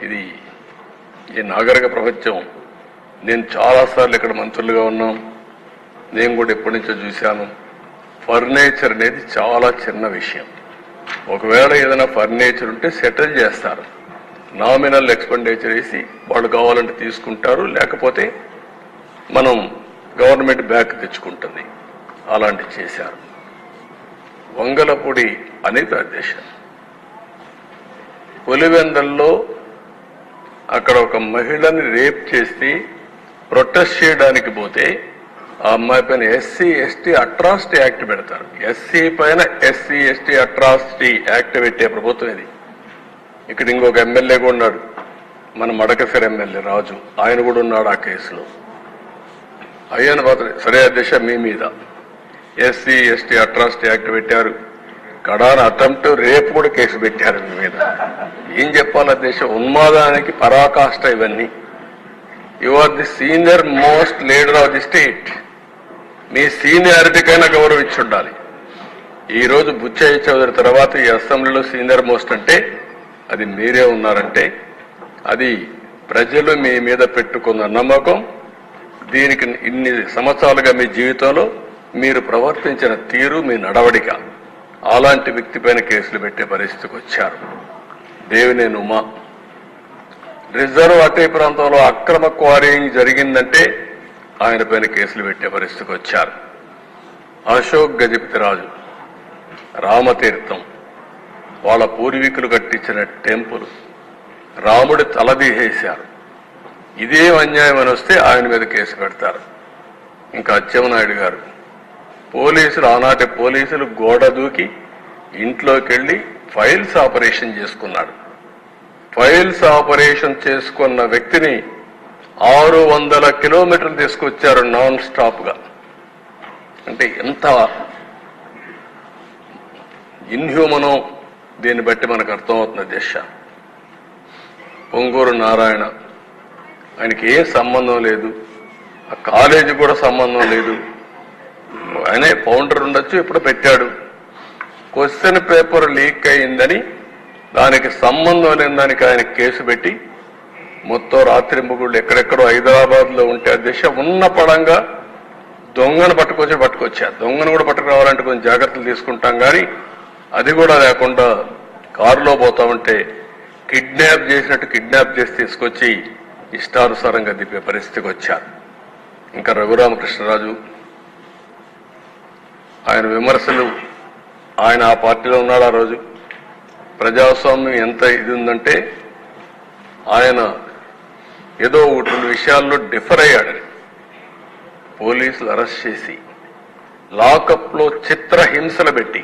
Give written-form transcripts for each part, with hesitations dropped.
ఇది ఈ నాగరిక ప్రపంచం. నేను చాలాసార్లు ఇక్కడ మంత్రులుగా ఉన్నాం, నేను కూడా ఎప్పటి నుంచో చూశాను. ఫర్నిచర్ అనేది చాలా చిన్న విషయం. ఒకవేళ ఏదైనా ఫర్నిచర్ ఉంటే సెటిల్ చేస్తారు, నామినల్ ఎక్స్పెండిచర్ వేసి వాళ్ళు కావాలంటే తీసుకుంటారు, లేకపోతే మనం గవర్నమెంట్ బ్యాక్ తెచ్చుకుంటుంది. అలాంటి చేశారు. వంగలపూడి అనిత అధ్యక్ష పులివెందల్లో అక్కడ ఒక మహిళని రేప్ చేసి ప్రొటెస్ట్ చేయడానికి పోతే ఆ అమ్మాయి పైన ఎస్సీ ఎస్టీ అట్రాసిటీ యాక్ట్ పెడతారు. ఎస్సీ పైన ఎస్సీ ఎస్టీ అట్రాసిటీ యాక్ట్ పెట్టే ప్రభుత్వం ఇది. ఇక్కడ ఇంకొక ఎమ్మెల్యే కూడా ఉన్నాడు, మన మడకసిర ఎమ్మెల్యే రాజు, ఆయన కూడా ఉన్నాడు ఆ కేసులో. అయ్యాను పాత్ర సరే అధ్యక్ష, మీ మీద ఎస్సీ ఎస్టీ అట్రాసిటీ యాక్ట్ పెట్టారు, కడాన అటెంప్ట్ రేపు కూడా కేసు పెట్టారు మీ మీద. ఏం చెప్పాలి అధ్యక్ష, ఉన్మాదానికి పరాకాష్ట ఇవన్నీ. You are the senior most leader of the state. మీ సీనియారిటీకైనా గౌరవించి ఉండాలి. ఈరోజు బుచ్చయ్య చౌదరి తర్వాత ఈ అసెంబ్లీలో సీనియర్ మోస్ట్ అంటే అది మీరే ఉన్నారంటే అది ప్రజలు మీ మీద పెట్టుకున్న నమ్మకం. దీనికి ఇన్ని సంవత్సరాలుగా మీ జీవితంలో మీరు ప్రవర్తించిన తీరు, మీ నడవడిక, అలాంటి వ్యక్తి పైన కేసులు పెట్టే పరిస్థితికి వచ్చారు. దేవినేని ఉమా రిజర్వ్ అటవీ ప్రాంతంలో అక్రమ క్వారీయింగ్ జరిగిందంటే ఆయన పైన కేసులు పెట్టే పరిస్థితికి వచ్చారు. అశోక్ గజపతిరాజు రామతీర్థం, వాళ్ళ పూర్వీకులు కట్టించిన టెంపుల్, రాముడి తలదీసేశారు. ఇదే అన్యాయం అని వస్తే ఆయన మీద కేసు పెడతారు. ఇంకా అచ్చెన్నాయుడు గారు, పోలీసులు, ఆనాటి పోలీసులు గోడ దూకి ఇంట్లోకి వెళ్లి ఫైల్స్ ఆపరేషన్ చేసుకున్నాడు. ఫైల్స్ ఆపరేషన్ చేసుకున్న వ్యక్తిని 600 కిలోమీటర్లు తీసుకొచ్చారు నాన్ స్టాప్ గా. అంటే ఎంత ఇన్హ్యూమనో దీన్ని బట్టి మనకు అర్థమవుతుంది దిశ. పొంగూరు నారాయణ, ఆయనకి ఏ సంబంధం లేదు, ఆ కాలేజీ కూడా సంబంధం లేదు, ఆయనే ఫౌండర్ ఉండొచ్చు, ఇప్పుడు పెట్టాడు. క్వశ్చన్ పేపర్ లీక్ అయిందని దానికి సంబంధం లేని దానికి ఆయన కేసు పెట్టి మొత్తం రాత్రి ముగ్గుళ్ళు ఎక్కడెక్కడో హైదరాబాద్ లో ఉంటే అధ్యక్ష ఉన్న పడంగా దొంగను పట్టుకొచ్చారు. దొంగను కూడా పట్టుకురావాలంటే కొంచెం జాగ్రత్తలు తీసుకుంటాం, కానీ అది కూడా లేకుండా కారులో పోతా ఉంటే కిడ్నాప్ చేసినట్టు కిడ్నాప్ చేసి తీసుకొచ్చి ఇష్టానుసారంగా దిప్పే పరిస్థితికి వచ్చారు. ఇంకా రఘురామకృష్ణరాజు, ఆయన విమర్శలు, ఆయన ఆ పార్టీలో ఉన్నాడు. ఆ రోజు ప్రజాస్వామ్యం ఎంత ఇది ఉందంటే ఆయన ఏదో ఒకటి విషయాల్లో డిఫర్ అయ్యాడని పోలీసులు అరెస్ట్ చేసి లాకప్ లో చిత్రహింసలు పెట్టి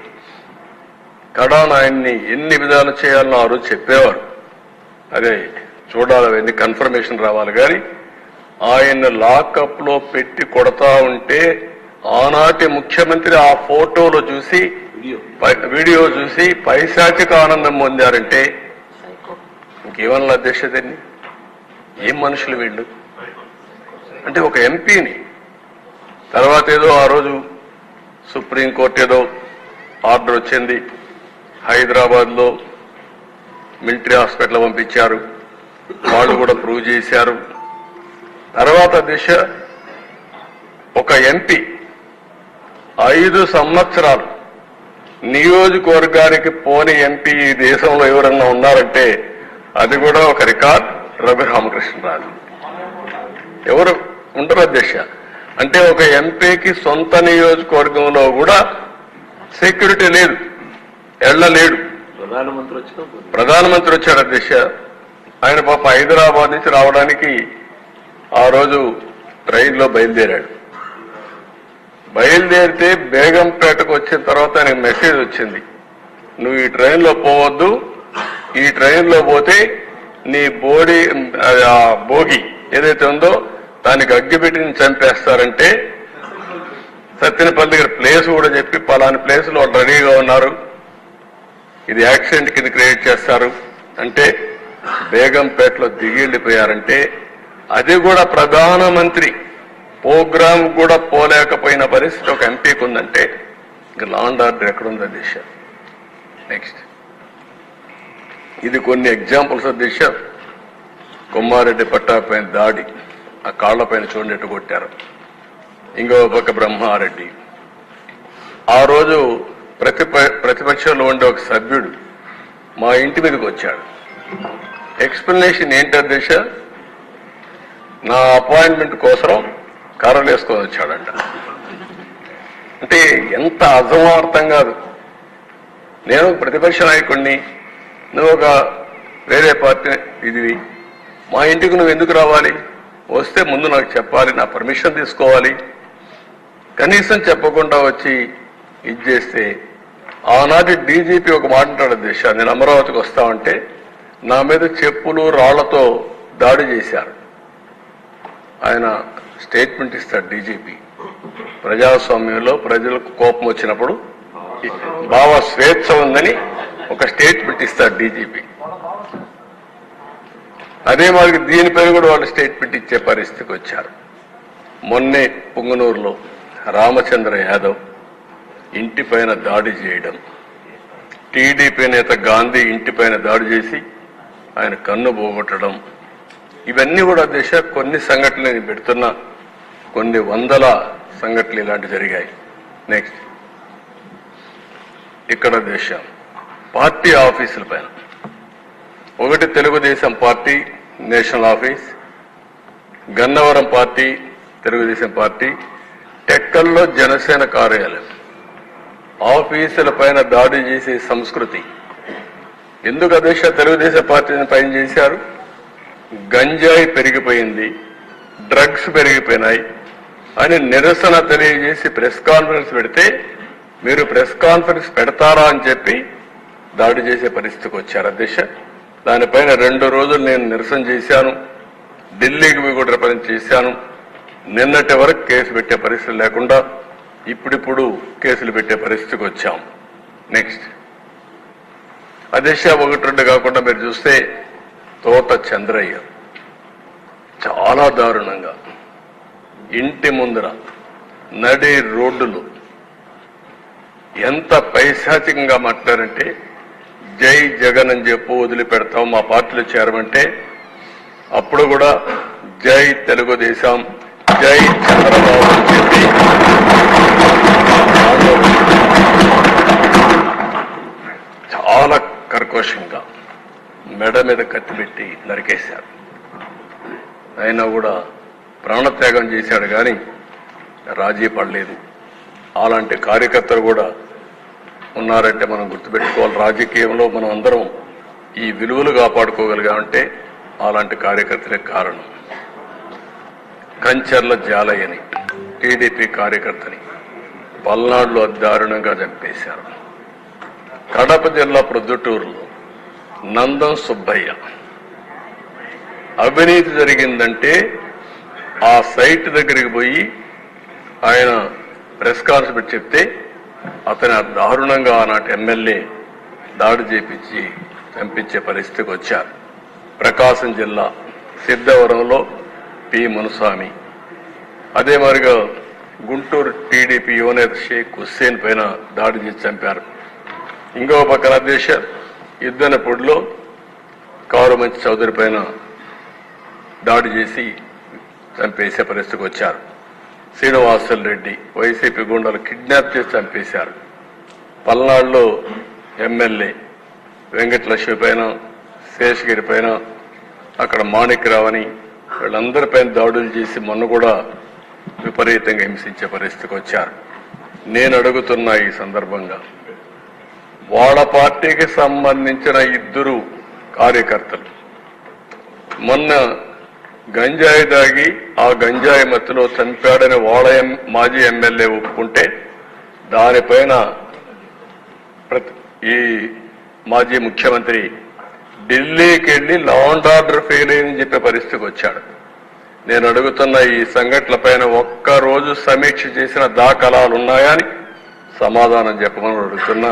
కడాన ఆయన్ని ఎన్ని విధాలు చేయాలని ఆ రోజు చెప్పేవారు. అదే చూడాలి, అవన్నీ కన్ఫర్మేషన్ రావాలి. కానీ ఆయన లాకప్ లో పెట్టి కొడతా ఉంటే ఆనాటి ముఖ్యమంత్రి ఆ ఫోటోలో చూసి, వీడియో చూసి పైశాచిక ఆనందం పొందారంటే ఇంకేమన్నా అధ్యక్షతని, ఏం మనుషులు వీళ్ళు. అంటే ఒక ఎంపీని తర్వాత ఏదో ఆ రోజు సుప్రీంకోర్టు ఏదో ఆర్డర్ వచ్చింది, హైదరాబాద్ లో మిలిటరీ హాస్పిటల్ పంపించారు, వాళ్ళు కూడా ప్రూవ్ చేశారు. తర్వాత దిశ ఒక ఎంపీ 5 సంవత్సరాలు నియోజకవర్గానికి పోని ఎంపీ ఈ దేశంలో ఎవరన్నా ఉన్నారంటే అది కూడా ఒక రికార్డ్, రఘురామకృష్ణరాజు. ఎవరు ఉంటారు అధ్యక్ష? అంటే ఒక ఎంపీకి సొంత నియోజకవర్గంలో కూడా సెక్యూరిటీ లేదు, ఎళ్లలేడు. ప్రధానమంత్రి వచ్చాడు అధ్యక్ష. ఆయన పాప హైదరాబాద్ నుంచి రావడానికి ఆ రోజు ట్రైన్లో బయలుదేరాడు. బయలుదేరితే బేగంపేటకు వచ్చిన తర్వాత ఆయనకు మెసేజ్ వచ్చింది, నువ్వు ఈ ట్రైన్లో పోవద్దు, ఈ ట్రైన్లో పోతే నీ భోగి ఏదైతే ఉందో దానికి అగ్గిపెట్టి చంపేస్తారంటే సత్యనపల్లి దగ్గర ప్లేస్ కూడా చెప్పి పలాని ప్లేస్ లో రెడీగా ఉన్నారు, ఇది యాక్సిడెంట్ కింద క్రియేట్ చేస్తారు అంటే బేగంపేటలో దిగిళ్ళిపోయారంటే అది కూడా ప్రధానమంత్రి ప్రోగ్రామ్ కూడా పోలేకపోయిన పరిస్థితి ఒక ఎంపీకి ఉందంటే ఇంకా లా అండ్ ఆర్డర్ ఎక్కడుంది అధ్యక్ష? నెక్స్ట్ ఇది కొన్ని ఎగ్జాంపుల్స్ అధ్యక్ష. కొమ్మారెడ్డి పట్టాపైన దాడి, ఆ కాళ్లపైన చూడనట్టు కొట్టారు. ఇంకో పక్క బ్రహ్మారెడ్డి. ఆ రోజు ప్రతిపక్షంలో ఉండే ఒక సభ్యుడు మా ఇంటి మీదకి వచ్చాడు. ఎక్స్ప్లెనేషన్ ఏంటి అధ్యక్ష, నా అపాయింట్మెంట్ కోసం కర్రలు వేసుకొని వచ్చాడంట. అంటే ఎంత అర్థమో అర్థం కాదు. నేను ప్రతిపక్ష నాయకుడిని, నువ్వు ఒక వేరే పార్టీ ఇది, మా ఇంటికి నువ్వు ఎందుకు రావాలి? వస్తే ముందు నాకు చెప్పాలి, నా పర్మిషన్ తీసుకోవాలి. కనీసం చెప్పకుండా వచ్చి ఇది చేస్తే, ఆనాటి డీజీపీ ఒక మాట అంటాడు అధ్యక్ష, నేను అమరావతికి వస్తామంటే నా మీద చెప్పులు రాళ్లతో దాడి చేశారు. ఆయన స్టేట్మెంట్ ఇస్తాడు డీజీపీ. ప్రజాస్వామ్యంలో ప్రజలకు కోపం వచ్చినప్పుడు భావ స్వేచ్ఛ ఉందని ఒక స్టేట్మెంట్ ఇస్తాడు డీజీపీ. అదే మరి దీనిపైన కూడా వాళ్ళు స్టేట్మెంట్ ఇచ్చే పరిస్థితికి వచ్చారు. మొన్నే పుంగనూరులో రామచంద్ర యాదవ్ ఇంటిపైన దాడి చేయడం, టీడీపీ నేత గాంధీ ఇంటిపైన దాడి చేసి ఆయన కన్ను పోగొట్టడం, ఇవన్నీ కూడా దేశ కొన్ని సంఘటనలు నేను పెడుతున్నా, కొన్ని వందల సంఘటనలు ఇలాంటి జరిగాయి. నెక్స్ట్ ఇక్కడ దేశ పార్టీ ఆఫీసుల పైన, ఒకటి Telugu Desam party national office, Gannavaram party Telugu Desam party, టెక్కల్లో జనసేన కార్యాలయం, ఆఫీసుల పైన దాడి చేసే సంస్కృతి ఎందుకు అధ్యక్ష తెలుగుదేశం పార్టీని పైన చేశారు? గంజాయి పెరిగిపోయింది, డ్రగ్స్ పెరిగిపోయినాయి అని నిరసన తెలియజేసి ప్రెస్ కాన్ఫరెన్స్ పెడితే మీరు ప్రెస్ కాన్ఫరెన్స్ పెడతారా అని చెప్పి దాడి చేసే పరిస్థితికి వచ్చారు అధ్యక్ష. దానిపైన 2 రోజులు నేను నిరసన చేశాను, ఢిల్లీకి పోయి కూడా రిప్రజెంట్ చేశాను. నిన్నటి వరకు కేసు పెట్టే పరిస్థితి లేకుండా ఇప్పుడిప్పుడు కేసులు పెట్టే పరిస్థితికి వచ్చాం. నెక్స్ట్ అధ్యక్ష 1-2 కాకుండా మీరు చూస్తే తోట చంద్రయ్య చాలా దారుణంగా ఇంటి ముందర నడి రోడ్డులు ఎంత పైశాచికంగా మాట్లాడారంటే, జై జగన్ అని చెప్పు వదిలిపెడతాం మా పార్టీలో చేరమంటే అప్పుడు కూడా జై తెలుగుదేశం, జై చంద్రబాబు అని చెప్పి చాలా కర్కశంగా మెడ మీద కత్తిపెట్టి నరికేశారు. అయినా కూడా ప్రాణత్యాగం చేశాడు కానీ రాజీ పడలేదు. అలాంటి కార్యకర్తలు కూడా ఉన్నారంటే మనం గుర్తుపెట్టుకోవాలి. రాజకీయంలో మనం అందరం ఈ విలువలు కాపాడుకోగలిగామంటే అలాంటి కార్యకర్తలే కారణం. కంచర్ల జాలయ్యని టీడీపీ కార్యకర్తని పల్నాడులో దారుణంగా చంపేశారు. కడప జిల్లా ప్రొద్దుటూరులో నందం సుబ్బయ్య అవినీతి జరిగిందంటే ఆ సైట్ దగ్గరికి పోయి ఆయన ప్రెస్ కాన్ఫరెన్స్ చెప్తే అతను దారుణంగా ఆనాటి ఎమ్మెల్యే దాడి చేపించి చంపించే పరిస్థితికి వచ్చారు. ప్రకాశం జిల్లా సిద్ధవరంలో పి మునుస్వామి, అదే మరిగా గుంటూరు టీడీపీ యువనేత షేక్ హుస్సేన్ పైన దాడి చేసి చంపారు. ఇంకో పక్కన దేశ యుద్ధనపూడిలో కారుమంచి చౌదరి పైన దాడి చేసి చంపేసే పరిస్థితికి వచ్చారు. శ్రీనివాసులు రెడ్డి వైసీపీ గుండాలు కిడ్నాప్ చేసి చంపేశారు. పల్నాడులో ఎమ్మెల్యే వెంకటలక్ష్మి పైన, శేషగిరి పైన, అక్కడ మాణిక్యరావు అని వీళ్ళందరిపైన దాడులు చేసి మొన్న కూడా విపరీతంగా హింసించే పరిస్థితికి వచ్చారు. నేను అడుగుతున్న ఈ సందర్భంగా వాళ్ళ పార్టీకి సంబంధించిన 2 కార్యకర్తలు మొన్న గంజాయి దాగి ఆ గంజాయి మత్తులో చంపాడని వాళ్ళ మాజీ ఎమ్మెల్యే ఒప్పుకుంటే దానిపైన ఈ మాజీ ముఖ్యమంత్రి ఢిల్లీకి వెళ్లి లా అండ్ ఆర్డర్ ఫెయిల్ అయిందని చెప్పే పరిస్థితికి వచ్చాడు. నేను అడుగుతున్న ఈ సంఘటనలపైన ఒక్కరోజు సమీక్ష చేసిన దాఖలాలు ఉన్నాయా అని సమాధానం చెప్పమని అడుగుతున్నా.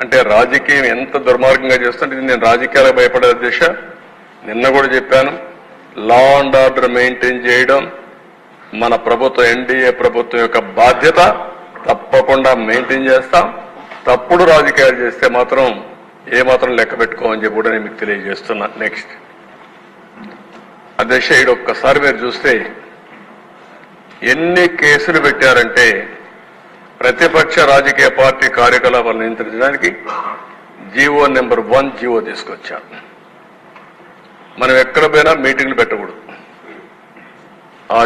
అంటే రాజకీయం ఎంత దుర్మార్గంగా చేస్తుంటే నేను రాజకీయాలకు భయపడే దిశ. నిన్న కూడా చెప్పాను, లా అండ్ ఆర్డర్ మెయింటైన్ చేయడం మన ప్రభుత్వం, ఎన్డీఏ ప్రభుత్వం యొక్క బాధ్యత. తప్పకుండా మెయింటైన్ చేస్తాం. తప్పుడు రాజకీయాలు చేస్తే మాత్రం ఏమాత్రం లెక్క పెట్టుకోమని చెప్పి కూడా నేను మీకు తెలియజేస్తున్నా. నెక్స్ట్ అధ్యక్ష ఇది ఒక్కసారి మీరు చూస్తే ఎన్ని కేసులు పెట్టారంటే ప్రతిపక్ష రాజకీయ పార్టీ కార్యకలాపాలను నియంత్రించడానికి జీవో నెంబర్ 1 జీవో తీసుకొచ్చాం. మనం ఎక్కడ పోయినా మీటింగ్లు పెట్టకూడదు. ఆ